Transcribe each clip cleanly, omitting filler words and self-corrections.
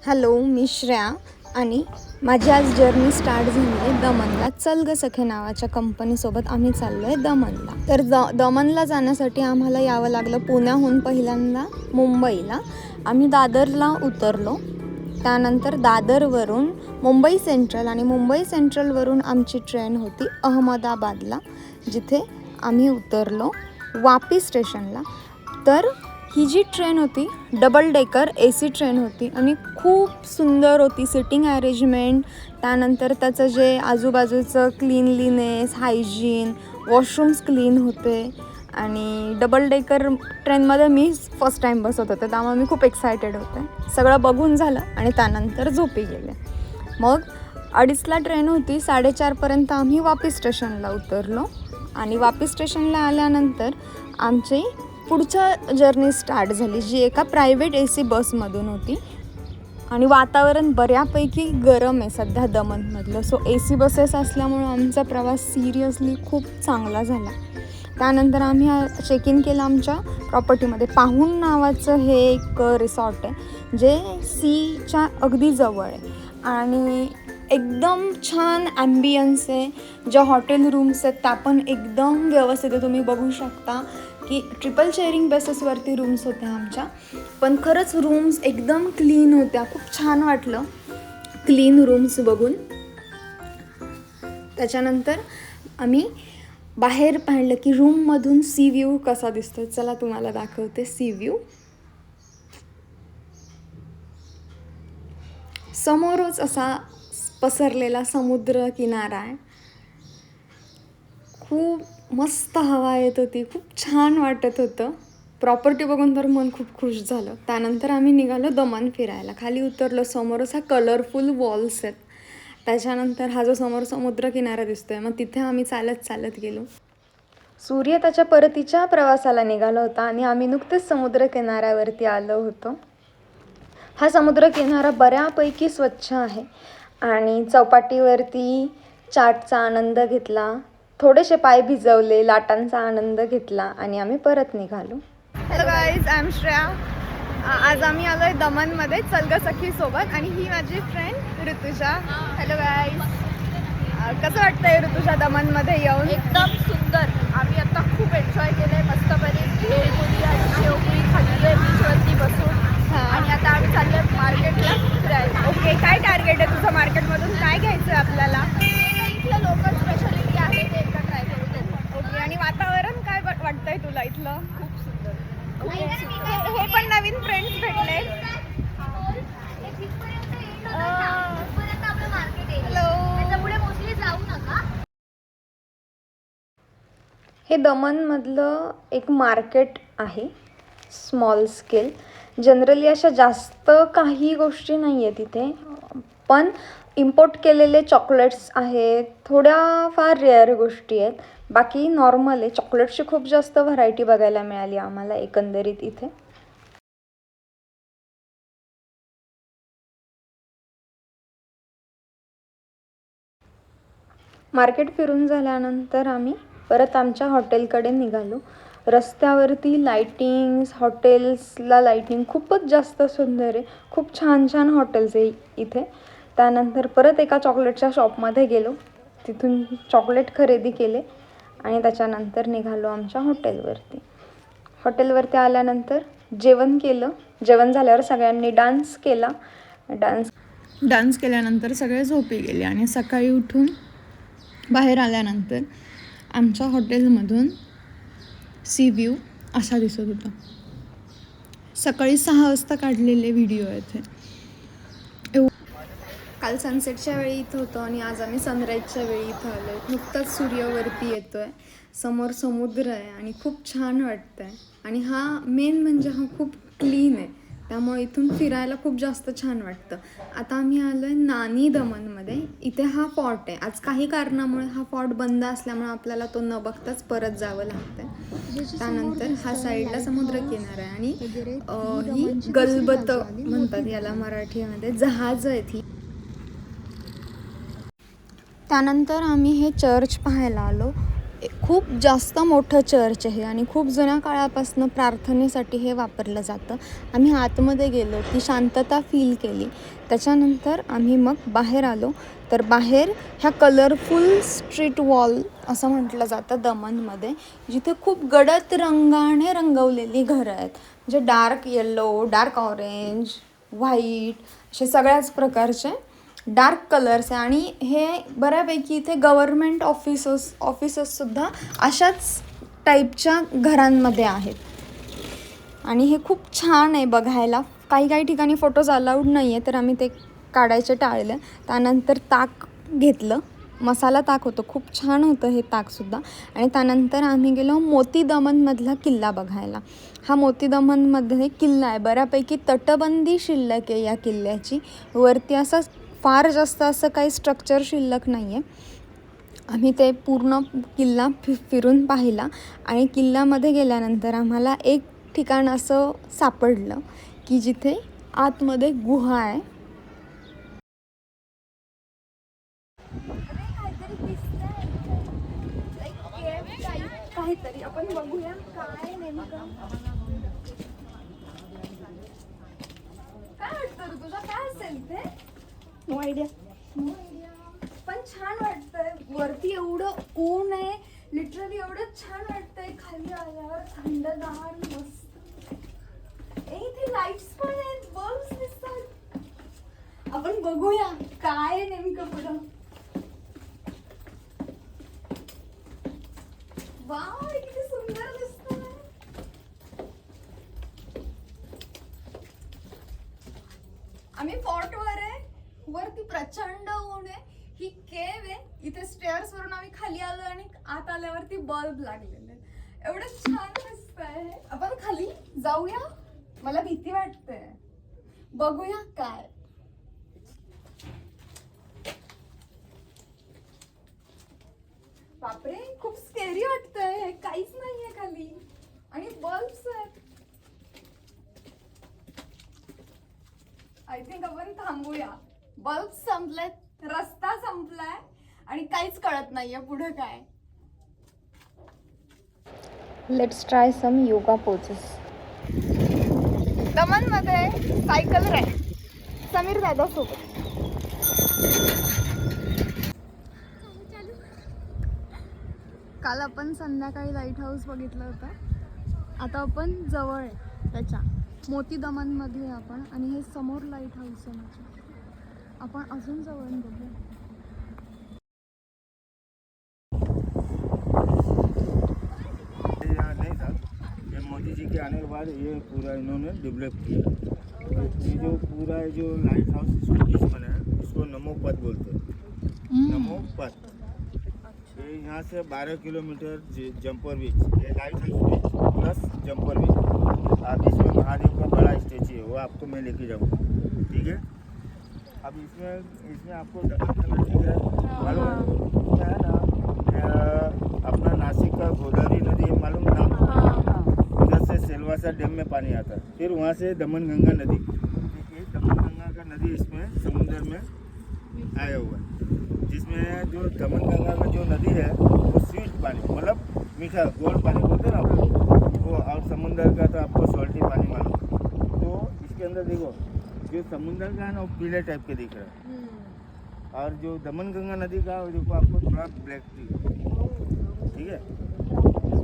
Hello, मी श्रेया आणि माझी आज जर्नी स्टार्ट झाली आहे दमनला. चल ग सखे नावाच्या कंपनीसोबत आम्ही चाललो आहे दमनला. तर दमनला जाण्यासाठी आम्हाला यावं लागलं पुण्याहून पहिल्यांदा मुंबईला. आम्ही दादरला उतरलो, त्यानंतर दादरवरून मुंबई सेंट्रल आणि मुंबई सेंट्रलवरून आमची ट्रेन होती अहमदाबादला, जिथे आम्ही उतरलो वापी स्टेशनला. तर ही जी ट्रेन होती डबल डेकर AC ट्रेन होती आणि खूप सुंदर होती सिटिंग अरेंजमेंट. त्यानंतर त्याचं जे आजूबाजूचं क्लीनलीनेस, हायजीन, वॉशरूम्स क्लीन होते. आणि डबल डेकर ट्रेनमध्ये मी फर्स्ट टाईम बसत होते, त्यामुळे मी खूप एक्सायटेड होते. सगळं बघून झालं आणि त्यानंतर झोपी गेले. मग 2:30ला ट्रेन होती. 4:30पर्यंत आम्ही वापी स्टेशनला उतरलो आणि वापी स्टेशनला आल्यानंतर आमची पुढच्या जर्नी स्टार्ट झाली, जी एका प्रायव्हेट AC बसमधून होती. आणि वातावरण बऱ्यापैकी गरम आहे सध्या दमनमधलं, सो AC बसेस असल्यामुळं आमचा प्रवास सिरियसली खूप चांगला झाला. त्यानंतर आम्ही चेक इन केलं आमच्या प्रॉपर्टीमध्ये. पाहून नावाचं हे एक रिसॉर्ट आहे, जे सीच्या अगदी जवळ आहे आणि एकदम छान ॲम्बियन्स आहे. ज्या हॉटेल रूम्स आहेत त्या पण एकदम व्यवस्थित आहे. तुम्ही बघू शकता की ट्रिपल शेअरिंग बेसिसवरती रूम्स होत्या आमच्या, पण खरंच रूम्स एकदम क्लीन होत्या. खूप छान वाटलं क्लीन रूम्स बघून. त्याच्यानंतर आम्ही बाहेर पाहिलं की रूममधून सी व्ह्यू कसा दिसतो. चला तुम्हाला दाखवते सी व्ह्यू. समोरच असा पसरलेला समुद्र किनारा आहे. खूप मस्त हवा येत होती, खूप छान वाटत होतं. प्रॉपर्टी बघून तर मन खूप खुश झालं. त्यानंतर आम्ही निघालो दमन फिरायला. खाली उतरलो, समोरच हा कलरफुल वॉल्स आहेत. त्याच्यानंतर हा जो समोर समुद्र किनारा दिसतोय, मग तिथे आम्ही चालत गेलो. सूर्य त्याच्या परतीच्या प्रवासाला निघाला होता आणि आम्ही नुकतेच समुद्र किनाऱ्यावरती आलो होतो. हा समुद्र किनारा बऱ्यापैकी स्वच्छ आहे आणि चौपाटीवरती चाटचा आनंद घेतला, थोडेसे पाय भिजवले, लाटांचा आनंद घेतला आणि आम्ही परत निघालो. Hello guys, I am Shreya. आज आम्ही आलो आहे दमनमध्ये चल ग सखी सोबत आणि ही माझी फ्रेंड ऋतुजा. हॅलो गाईज, कसं वाटतंय ऋतुजा दमनमध्ये येऊन? एकदम सुंदर. आम्ही आता खूप एन्जॉय केलंय. मस्तपणे भेळपुरी आणि शेवपुरी खाल्ली बीचवरती बसून. आणि आता आम्ही चाललोय मार्केटला फिरायला. ओके, काय टार्गेट आहे तुझं मार्केटमधून? काय घ्यायचं आहे आपल्याला? इथलं लोकल स्पेशालिटी आहे ते एकदा ट्राय करू देतो. ओके, आणि वातावरण काय वाटतंय तुला इथलं? खूप सुंदर, खूप सुंदर. हे पण नवीन फ्रेंड्स भेटले. हे दमनमधलं एक मार्केट आहे, स्मॉल स्केल. जनरली अशा जास्त काही गोष्टी नाही आहेत इथे, पण इम्पोर्ट केलेले चॉकलेट्स आहेत, थोड्या फार रेअर गोष्टी आहेत. बाकी नॉर्मल आहे. चॉकलेट्सची खूप जास्त व्हरायटी बघायला मिळाली आम्हाला एकंदरीत इथे. मार्केट फिरून झाल्यानंतर आम्ही परत आमच्या हॉटेलकडे निघालो. रस्त्यावरती लाईटिंग्स, हॉटेल्सला लाईटिंग खूपच जास्त सुंदर आहे. खूप छान छान हॉटेल्स आहे इथे. त्यानंतर परत एका चॉकलेटच्या शॉपमध्ये गेलो, तिथून चॉकलेट खरेदी केले आणि त्याच्यानंतर निघालो आमच्या हॉटेलवरती. हॉटेलवरती आल्यानंतर जेवण केलं. जेवण झाल्यावर सगळ्यांनी डान्स केला. डान्स केल्यानंतर सगळे झोपी गेले आणि सकाळी उठून बाहेर आल्यानंतर आमच्या हॉटेलमधून सी व्ह्यू असा दिसत होता. सकाळी 6 वाजता काढलेले व्हिडिओ आहेत हे. काल सनसेटच्या वेळी इथं होतं आणि आज आम्ही सनराईजच्या वेळी इथं आलो आहे. नुकताच सूर्यवरती येतो आहे, समोर समुद्र आहे आणि खूप छान वाटतं आहे. आणि हा मेन म्हणजे हा खूप क्लीन आहे, त्यामुळे इथून फिरायला खूप जास्त छान वाटतं. आता आम्ही आलो आहे नानी दमनमध्ये. इथे हा फॉर्ट आहे. आज काही कारणामुळे हा फॉर्ट बंद असल्यामुळे आपल्याला तो न बघताच परत जावं लागतं आहे. त्यानंतर हा साईडला समुद्र किनारा आहे आणि ही गलबत म्हणतात याला मराठीमध्ये, जहाज आहेत ही. त्यानंतर आम्ही हे चर्च पाहायला आलो. खूप जास्त मोठं चर्च आहे आणि खूप जुन्या काळापासून प्रार्थनेसाठी हे वापरलं जातं. आम्ही आतमध्ये गेलो, ती शांतता फील केली. त्याच्यानंतर आम्ही मग बाहेर आलो. तर बाहेर ह्या कलरफुल स्ट्रीट वॉल असं म्हटलं जातं दमनमध्ये, जिथे खूप गडद रंगाने रंगवलेली घरं आहेत. म्हणजे dark yellow, dark orange, white असे सगळ्याच प्रकारचे डार्क कलर्स आहे. आणि हे बऱ्यापैकी इथे गव्हर्मेंट ऑफिसेससुद्धा अशाच टाईपच्या घरांमध्ये आहेत. आणि हे खूप छान आहे बघायला. काही ठिकाणी फोटोज अलाउड नाही आहे, तर आम्ही ते काढायचे टाळले. त्यानंतर ताक घेतलं, मसाला ताक होतं, खूप छान होतं हे ताकसुद्धा. आणि त्यानंतर आम्ही गेलो मोती दमनमधला किल्ला बघायला. हा मोती दमनमध्ये किल्ला आहे, बऱ्यापैकी तटबंदी शिल्लक आहे या किल्ल्याची. वरती असं फार जास्त असं काही स्ट्रक्चर शिल्लक नाही आहे. आम्ही ते पूर्ण किल्ला फिरून पाहिला. आणि किल्ल्यामध्ये गेल्यानंतर आम्हाला एक ठिकाण असं सापडलं की जिथे आतमध्ये गुहा आहे. काहीतरी आपण बघूया काय नेमकं. काय वाटतं तुझा, काय असेल ते? No idea. पण छान वाटतंय. वरती एवढं ऊन आहे, लिटरली एवढं छान वाटतंय. खाली आल्यावर थंडगार मस्त. इथे लाईट्स पण आहेत, बल्ब्स दिसतात. आपण बघूया काय नेमकं पुढं. वाव, किती सुंदर दिसतंय. आम्ही फोर्टवर आहे, वरती प्रचंड ऊन आहे. ही केव आहे, इथे स्टेअर्स वरून आम्ही खाली आलो आणि आत आल्यावरती बल्ब लागलेले. एवढं छान दिसतंय. आपण खाली जाऊया, मला भीती वाटते. बघूया काय. बापरे, खूप स्केरी वाटतंय. काहीच नाहीये खाली आणि बल्ब्स आहेत. आय थिंक आपण थांबूया. बल्ब संपलेत, रस्ता संपलाय आणि काहीच कळत नाहीये पुढे काय. Let's try some yoga poses. दमनमध्ये सायकल राईड समीर दादा सोबत. काल आपण संध्याकाळी लाईट हाऊस बघितलं होतं. आता आपण जवळ आहे त्याच्या मोती दमनमध्ये आपण. आणि हे समोर लाईट हाऊस आहे माझं. आपण अजून जवळ बघूया. नहीं था, ये मोदी जी के आने के बाद ये पूरा इन्होंने डेवलप किया. ये जो पूरा है जो लाइट हाउस इसको बना है, इसको नमो पथ बोलते हैं. नमो पथ. ये यहाँ से 12 किलोमीटर जंपर बीच, ये light house beach plus jumper beach. अब इसमें महादेव का बड़ा स्टेचू है, वो आपको मैं लेके जाऊँगा. ठीक है. अब इसमें आपको दमन करना चाहिए. मालूम क्या है ना, अपना नासिक का गोदावरी नदी मालूम ना, उधर से सेलवासा डैम में पानी आता है. फिर वहाँ से दमन गंगा नदी. देखिए दमन गंगा का नदी इसमें समुद्र में आया हुआ है, जिसमें जो दमन गंगा का जो नदी है वो स्वीट पानी मतलब मीठा गोल्ड पानी बोलते हैं ना वो, और समुद्र का तो आपको सॉल्टी पानी मालूम. तो इसके अंदर देखो जो समुद्र का है ना वो पीले टाइप के दिख रहा है, और जो दमन गंगा नदी का देखो आपको थोड़ा ब्लैक ठीक है.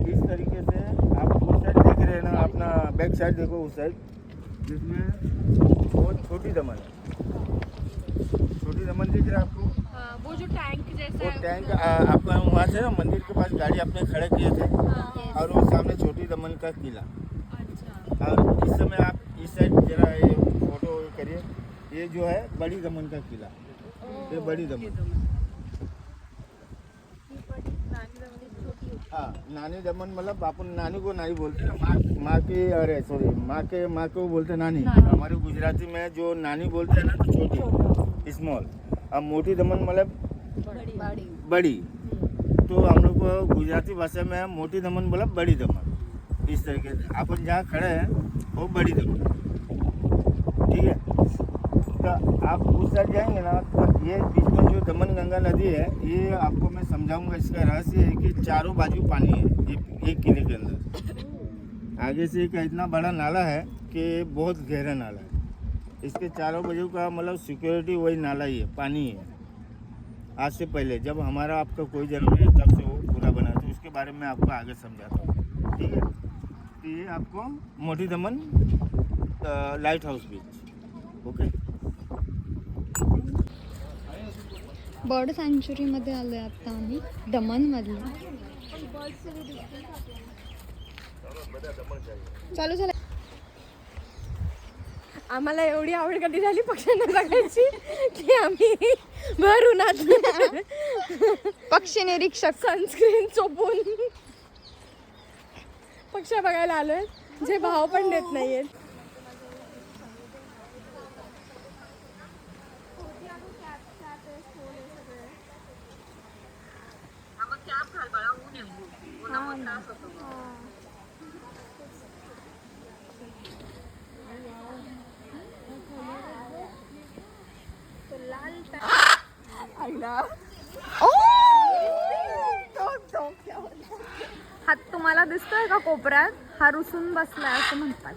इस तरीके से आप उस साइड देख रहे हैं ना, अपना बैक साइड देखो उस साइड, जिसमें बहुत छोटी दमन है. छोटी दमन दिख रहा है आपको. वो जो टैंक जैसा वो है, टैंक आपका वहाँ से मंदिर के पास गाड़ी अपने खड़े किए थे. और वो सामने छोटी दमन का किला. अच्छा. और इस समय आप इस साइड जरा ये फोटो करिए. ये जो है बड़ी दमन का किला, ये बड़ी दमन. हाँ, नानी दमन मतलब अपन नानी को नानी बोलते हैं ना, माँ की अरे सॉरी माँ को बोलते हैं नानी. हमारे गुजराती में जो नानी बोलते हैं ना तो छोटी स्मॉल. अब मोटी दमन मतलब बड़ी. तो हम लोग को गुजराती भाषा में मोटी दमन बोला बड़ी दमन. इस तरीके से अपन जहाँ खड़े हैं वो बड़ी दमन. ठीक है. तो आप उस साइड जाएंगे ना तो ये बीच में जो दमन गंगा नदी है, ये आपको मैं समझाऊंगा। इसका रहस्य है कि चारों बाजू पानी है एक किले के अंदर। आगे से एक इतना बड़ा नाला है कि बहुत गहरा नाला है। इसके चारों बाजू का मतलब सिक्योरिटी वही नाला ही है, पानी है। आज से पहले जब हमारा आपका कोई जन्म नहीं तब से वो पूरा बना, तो उसके बारे में आपको आगे समझाता हूँ, ठीक है। तो ये आपको Moti Daman lighthouse beach, okay. Bird सँच्युरीमध्ये आलो आहे आता आम्ही दमनमधलं. चालू झालं. आम्हाला एवढी आवड कधी झाली पक्ष्यांना बघायची की आम्ही भर उन्हात पक्षी निरीक्षक सनस्क्रीन चोपून पक्ष्या बघायला आलोय, जे भाव पण देत नाहीयेत. हात तुम्हाला दिसतोय का कोपऱ्यात? हा रुसून बसलाय असं म्हणतात.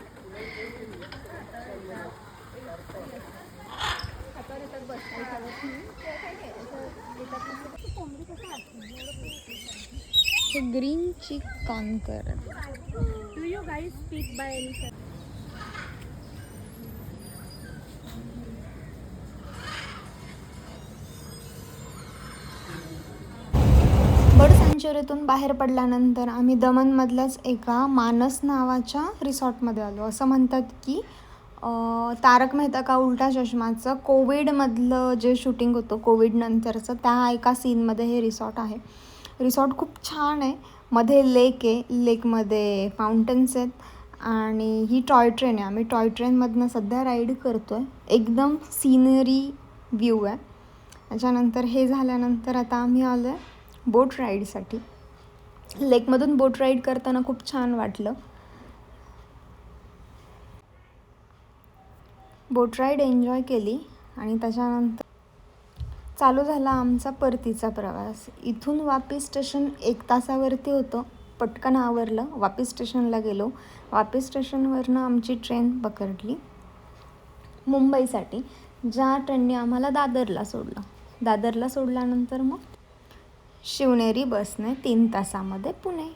ग्रीन चिक कॉर्नकर. Do you guys speak by any bird सँच्युरीतून बाहेर पडल्यानंतर आम्ही दमनमधल्याच एका मानस नावाच्या रिसॉर्टमध्ये आलो. असं म्हणतात की तारक मेहता का उलटा चष्माचं कोविडमधलं जे शूटिंग होतं कोविडनंतरचं, त्या एका सीनमध्ये हे रिसॉर्ट आहे. रिसॉर्ट खूप छान आहे. मध्ये लेक आहे, लेकमध्ये फाउंटन्स आहेत आणि ही टॉय ट्रेन आहे. आम्ही टॉय ट्रेनमधनं सध्या राईड करतो आहे. एकदम सीनरी व्ह्यू आहे. त्याच्यानंतर हे झाल्यानंतर आता आम्ही आलो आहे बोट राईडसाठी. लेकमधून बोट राईड करताना खूप छान वाटलं. बोट राईड एन्जॉय केली आणि त्याच्यानंतर चालू झाला आमचा परतीचा प्रवास. इथून वापी स्टेशन 1 तासावरती होतं. पटकन आवरलं, वापी स्टेशनला गेलो. वापी स्टेशनवरनं आमची ट्रेन पकडली मुंबईसाठी, ज्या ट्रेनने आम्हाला दादरला सोडलं. दादरला सोडल्यानंतर मग शिवनेरी बसने 3 तासामध्ये पुणे.